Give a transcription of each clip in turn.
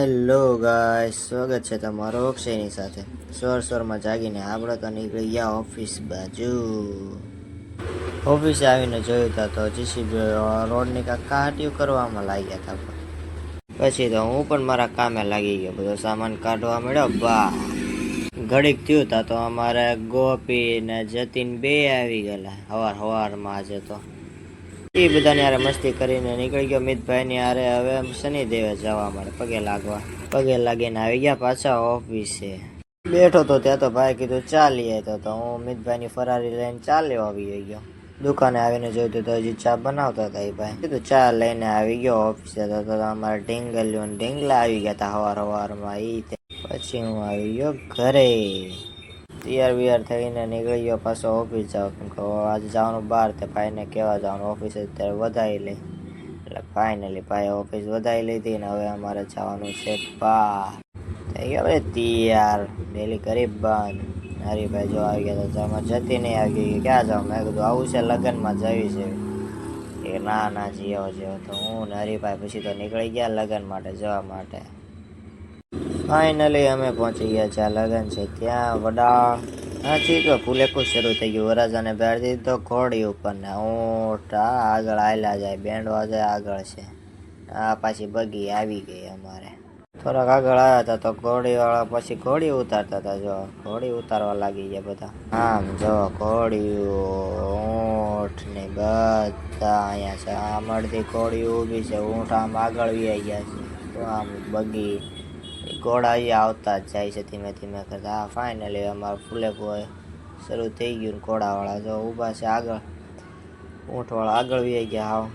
Hello guys, સ્વાગત છે તમારો અક્ષયની સાથે. સ્વરમાં જાગીને આપણે તો નીકળી ગયા ઓફિસ બાજુ. ઓફિસે આવીને જોયું તા તો જીસીબી રોડની કાંઈક કાહટીયું કરવામાં લાગ્યા હતા. પછી તો હું પણ મારા કામે લાગી ગયો, બધો સામાન કાઢવા મળ્યો. બા ઘડીક થયું તા તો અમારે ગોપી ને જતીન બે આવી ગયેલા હવારમાં. આજે તો એ બધાને યારે મસ્તી કરીને નીકળી ગયો મિતભાઈની યારે. હવે શનિદેવે જવા મળે પગે લાગીને આવી ગયા પાછા ઓફિસે. બેઠો તો ત્યાં તો ભાઈ કીધું ચાલીએ, તો હું મિતભાઈની ફરારી લઈને ચાલ્યો આવી ગયો. દુકાને આવીને જોયું તો હજી ચા બનાવતા હતા. એ ભાઈ કીધું ચા લઈને આવી ગયો ઓફિસે. તો અમારે ઢીંગલા આવી ગયા હતા હવારમાં. પછી હું આવી ગયો ઘરે. તૈયાર થઈને નીકળી ગયો પાછો ઓફિસ જાવ, કેમ કે આજે જવાનું બહાર. તે ભાઈને કહેવા જવાનું ઓફિસે અત્યારે વધારી લઈ. એટલે ફાઇનલી ભાઈ ઓફિસ વધારી લીધી ને હવે અમારે જવાનું છે બહાર. થઈ ગયા ભાઈ તૈયાર, ડેલી ગરીબ બંધ. હરીભાઈ જો આવી ગયા તો આમાં જતી નહીં આવી ગઈ. ક્યાં જાઉં? મેં કીધું આવું છે લગ્નમાં જવી છે. એ ના જીવો તો હું ને હરીભાઈ પછી તો નીકળી ગયા લગ્ન માટે જવા માટે. ફાઇનલી અમે પહોંચી ગયા જ્યાં લગ્ન છે ત્યાં. વડા તો ફૂલેકું શરૂ થઈ ગયું. વરાજાને બેહાડી દીધી તો ઘોડી ઉપર ને ઊંટ આગળ આયલા જાય, બેન્ડ વાજા આગળ છે. પાછી બગી આવી ગઈ અમારે. થોડાક આગળ આવ્યા હતા તો ઘોડી વાળા પછી ઘોડી ઉતારતા હતા. જો ઘોડી ઉતારવા લાગી ગયા બધા. આમ જો ઘોડીઓ ઊંટ ને બધા અહીંયા છે. આમ અડધી ઘોડી ઊભી છે, ઊંટ આમ આગળ વી ગયા છે. તો આમ બગી ઘોડા અહીંયા આવતા જ જાય છે ધીમે ધીમે કરતા. ફાઇનલી અમારું ફૂલેકું શરૂ થઈ ગયું. ઘોડાવાળા જો ઊભા છે આગળ, ઊંટવાળા આગળ વી ગયા હાવ.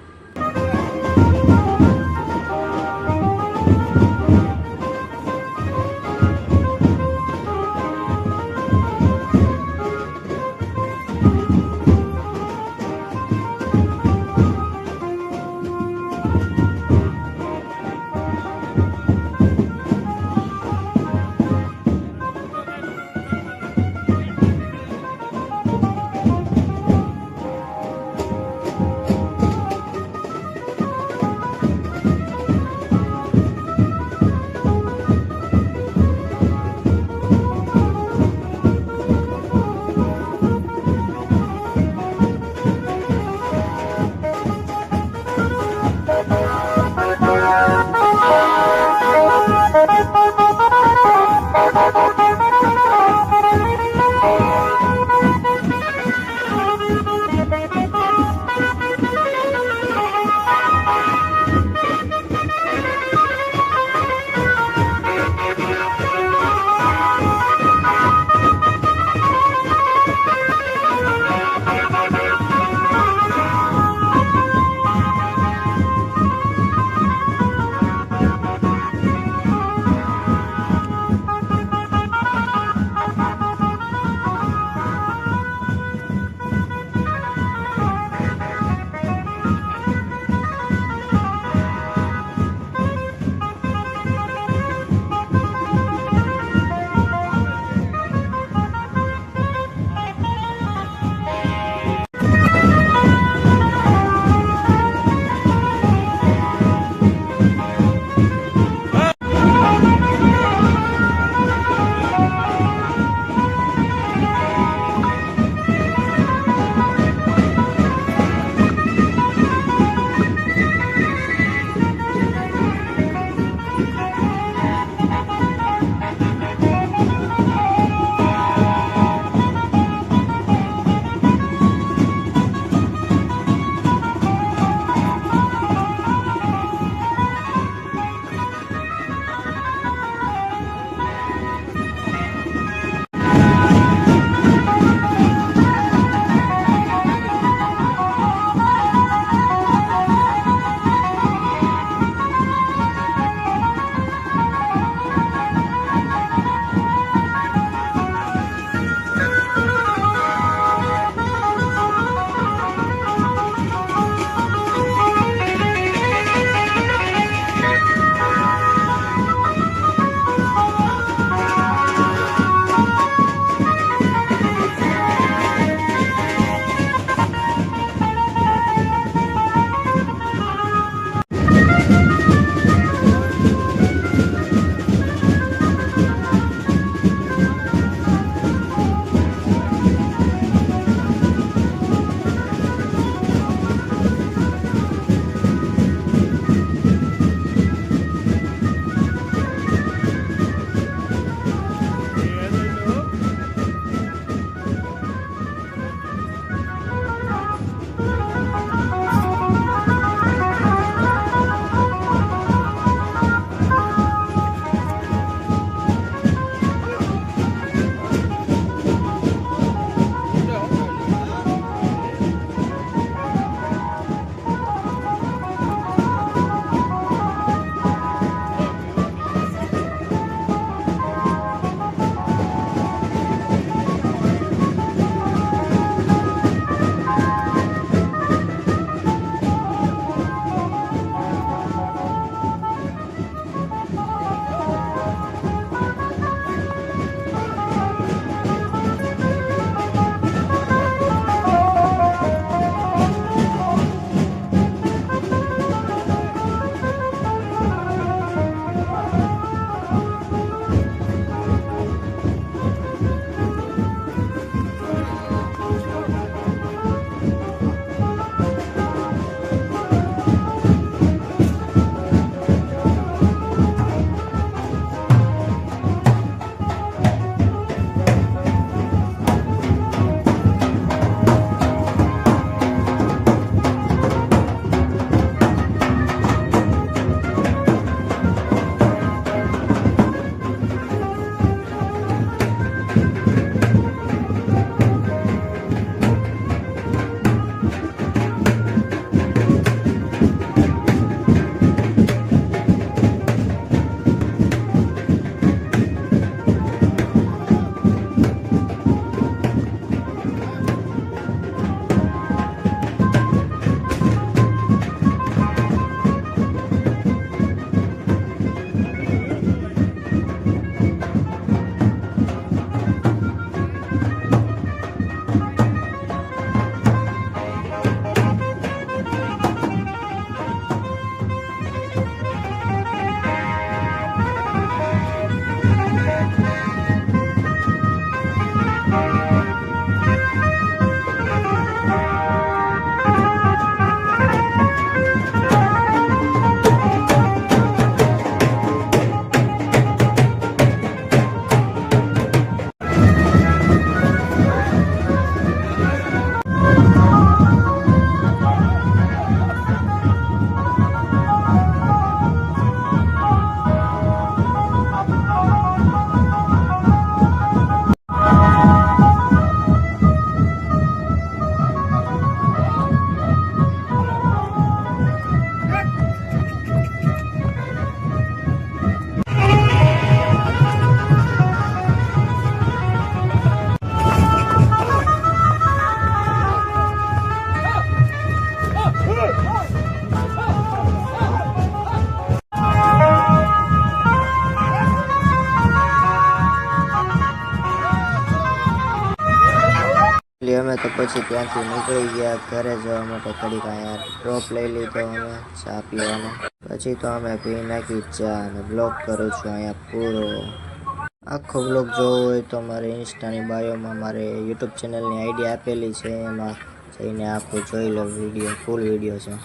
અમે તો પછી ત્યાંથી નીકળી ગયા ઘરે જવા માટે. ઘડીક અહીંયા ડ્રોપ લઈ લીધો અમે ચા પીવાનો. પછી તો અમે પી નાખી ચા અને બ્લોગ કરું છું અહીંયા પૂરો. આખો બ્લોગ જોવો હોય તો મારે ઇન્સ્ટાની બાયોમાં મારે યુટ્યુબ ચેનલની આઈડી આપેલી છે, એમાં જઈને આખું જોઈ લો. વિડીયો ફૂલ વિડીયો છે.